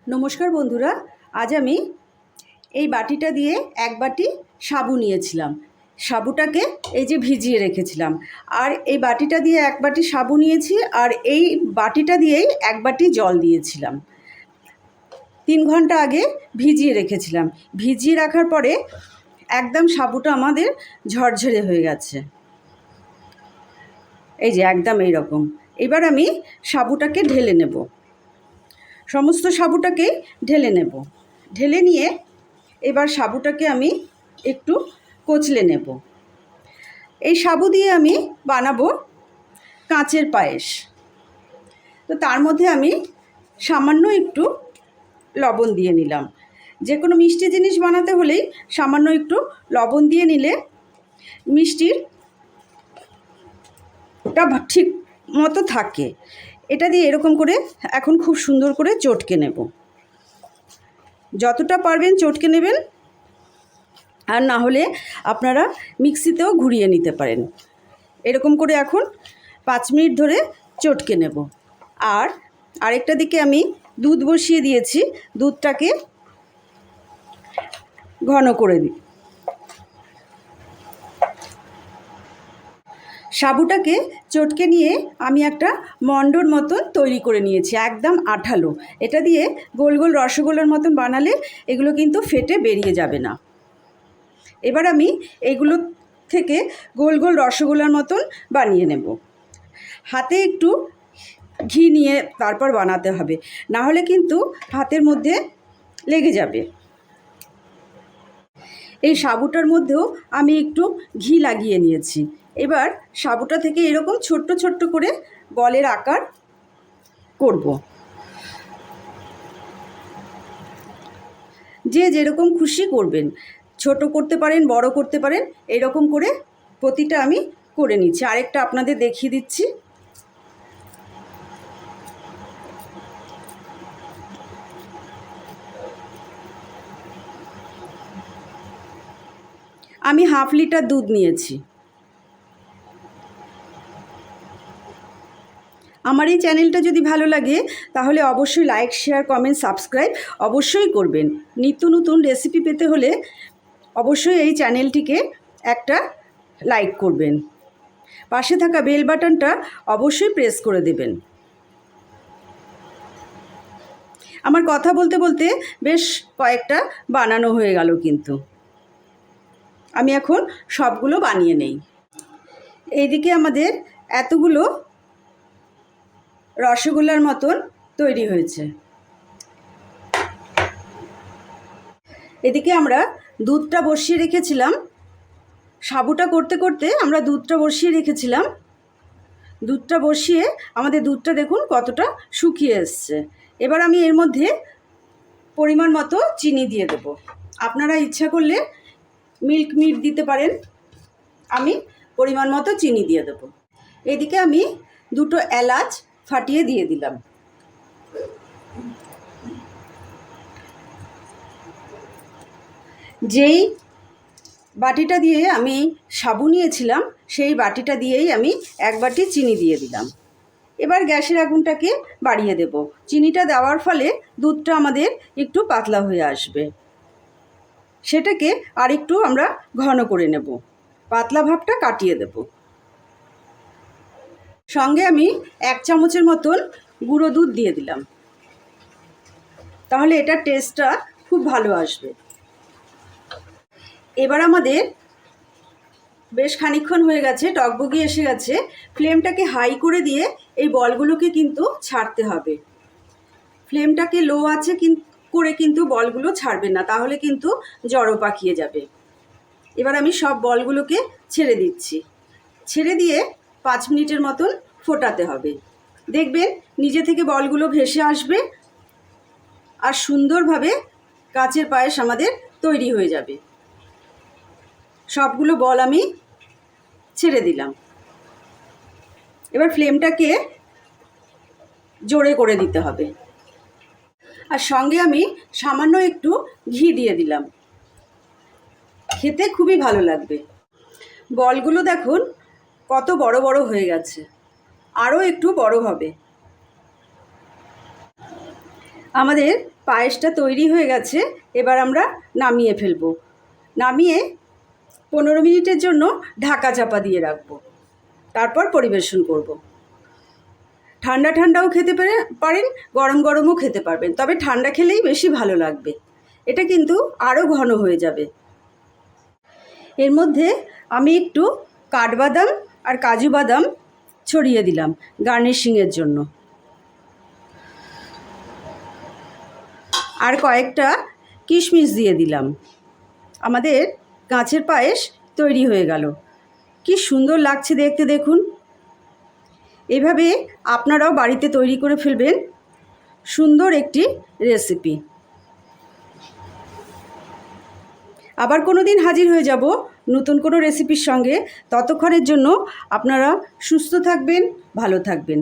নমস্কার বন্ধুরা, আজ আমি এই বাটিটা দিয়ে এক বাটি সাবু নিয়েছিলাম। সাবুটাকে এই যে ভিজিয়ে রেখেছিলাম, আর এই বাটিটা দিয়ে এক বাটি সাবু নিয়েছি, আর এই বাটিটা দিয়েই এক বাটি জল দিয়েছিলাম। 3 ঘন্টা আগে ভিজিয়ে রেখেছিলাম। ভিজিয়ে রাখার পরে একদম সাবুটা আমাদের ঝরঝরে হয়ে গেছে, এই যে একদম এইরকম। এবার আমি সাবুটাকে ঢেলে নেব, সমস্ত সাবুটাকে ঢেলে নেব। ঢেলে নিয়ে এবার সাবুটাকে আমি একটু কচলে নেব। এই সাবু দিয়ে আমি বানাবো কাঁচের পায়েস। তো তার মধ্যে আমি সামান্য একটু লবণ দিয়ে নিলাম। যে কোনো মিষ্টি জিনিস বানাতে হলেই সামান্য একটু লবণ দিয়ে নিলে মিষ্টিটা ঠিক মতো থাকে। এটা দিয়ে এরকম করে এখন খুব সুন্দর করে চটকে নেব। যতটা পারবেন চটকে নেবেন, আর না হলে আপনারা মিক্সিতেও ঘুরিয়ে নিতে পারেন। এরকম করে এখন 5 মিনিট ধরে চটকে নেব। আর আরেকটা দিকে আমি দুধ বসিয়ে দিয়েছি, দুধটাকে ঘন করে দিই। সাবুটাকে চটকে নিয়ে আমি একটা মণ্ডর মতন তৈরি করে নিয়েছি, একদম আঠালো। এটা দিয়ে গোল গোল রসগোল্লার মতন বানালে এগুলো কিন্তু ফেটে বেরিয়ে যাবে না। এবার আমি এগুলো থেকে গোল গোল রসগোল্লার মতন বানিয়ে নেব। হাতে একটু ঘি নিয়ে তারপর বানাতে হবে, না হলে কিন্তু হাতের মধ্যে লেগে যাবে। এই সাবুটার মধ্যেও আমি একটু ঘি লাগিয়ে নিয়েছি। এবার সাবুটা থেকে এরকম ছোট্ট ছোট্ট করে বলের আকার করব। যে যেরকম খুশি করবেন, ছোট করতে পারেন, বড় করতে পারেন। এরকম করে প্রতিটা আমি করে নিচ্ছি। আরেকটা আপনাদের দেখিয়ে দিচ্ছি। আমি ½ লিটার দুধ নিয়েছি। আমার এই চ্যানেলটা যদি ভালো লাগে তাহলে অবশ্যই লাইক, শেয়ার, কমেন্ট, সাবস্ক্রাইব অবশ্যই করবেন। নিত্য নতুন রেসিপি পেতে হলে অবশ্যই এই চ্যানেলটিকে একটা লাইক করবেন। পাশে থাকা বেল বাটনটা অবশ্যই প্রেস করে দেবেন। আমার কথা বলতে বলতে বেশ কয়েকটা বানানো হয়ে গেল, কিন্তু আমি এখন সবগুলো বানিয়ে নেই। এইদিকে আমাদের এতগুলো রসগোল্লার মতন তৈরি হয়েছে। এদিকে আমরা দুধটা বসিয়ে রেখেছিলাম। সাবুটা করতে করতে আমরা দুধটা বসিয়ে রেখেছিলাম। দুধটা বসিয়ে আমাদের দুধটা দেখুন কতটা শুকিয়ে এসছে। এবার আমি এর মধ্যে পরিমাণ মতো চিনি দিয়ে দেব। আপনারা ইচ্ছা করলে মিল্ক মিট দিতে পারেন। আমি পরিমাণ মতো চিনি দিয়ে দেব। এদিকে আমি 2টো এলাচ ফাটিয়ে দিয়ে দিলাম। যেই বাটিটা দিয়ে আমি সাবু নিয়েছিলাম সেই বাটিটা দিয়েই আমি 1 বাটি চিনি দিয়ে দিলাম। এবার গ্যাসের আগুনটাকে বাড়িয়ে দেব। চিনিটা দেওয়ার ফলে দুধটা আমাদের একটু পাতলা হয়ে আসবে। সেটাকে আর একটু আমরা ঘন করে নেব, পাতলা ভাবটা কাটিয়ে দেব। সঙ্গে আমি 1 চামচের মতন গুঁড়ো দুধ দিয়ে দিলাম, তাহলে এটার টেস্টটা খুব ভালো আসবে। এবার আমাদের বেশ খানিকক্ষণ হয়ে গেছে, টকবগি এসে গেছে। ফ্লেমটাকে হাই করে দিয়ে এই বলগুলোকে কিন্তু ছাড়তে হবে। ফ্লেমটাকে লো আছে করে কিন্তু বলগুলো ছাড়বেন না, তাহলে কিন্তু জড়ো পাকিয়ে যাবে। এবার আমি সব বলগুলোকে ছেড়ে দিচ্ছি। ছেড়ে দিয়ে 5 মিনিটের মতন ফোটাতে হবে। দেখবেন নিজে থেকে বলগুলো ভেসে আসবে, আর সুন্দরভাবে কাঁচের পায়েস আমাদের তৈরি হয়ে যাবে। সবগুলো বল আমি ছেড়ে দিলাম। এবার ফ্লেমটাকে জোরে করে দিতে হবে, আর সঙ্গে আমি সামান্য একটু ঘি দিয়ে দিলাম। খেতে খুবই ভালো লাগবে। বলগুলো দেখুন কত বড় বড় হয়ে গেছে, আরও একটু বড় হবে। আমাদের পায়েসটা তৈরি হয়ে গেছে, এবার আমরা নামিয়ে ফেলবো। নামিয়ে 15 মিনিটের জন্য ঢাকা চাপা দিয়ে রাখবো, তারপর পরিবেশন করব। ঠান্ডা ঠান্ডাও খেতে পারেন, গরম গরমও খেতে পারবেন, তবে ঠান্ডা খেলেই বেশি ভালো লাগবে। এটা কিন্তু আরও ঘন হয়ে যাবে। এর মধ্যে আমি একটু কাঠবাদাম আর কাজু বাদাম ছড়িয়ে দিলাম গার্নিশিংয়ের জন্য, আর কয়েকটা কিশমিশ দিয়ে দিলাম। আমাদের গাছের পায়েস তৈরি হয়ে গেল। কি সুন্দর লাগছে দেখতে, দেখুন। এভাবে আপনারাও বাড়িতে তৈরি করে ফেলবেন সুন্দর একটি রেসিপি। আবার কোনো দিন হাজির হয়ে যাব নতুন কোনো রেসিপির সঙ্গে। ততক্ষণের জন্য আপনারা সুস্থ থাকবেন, ভালো থাকবেন।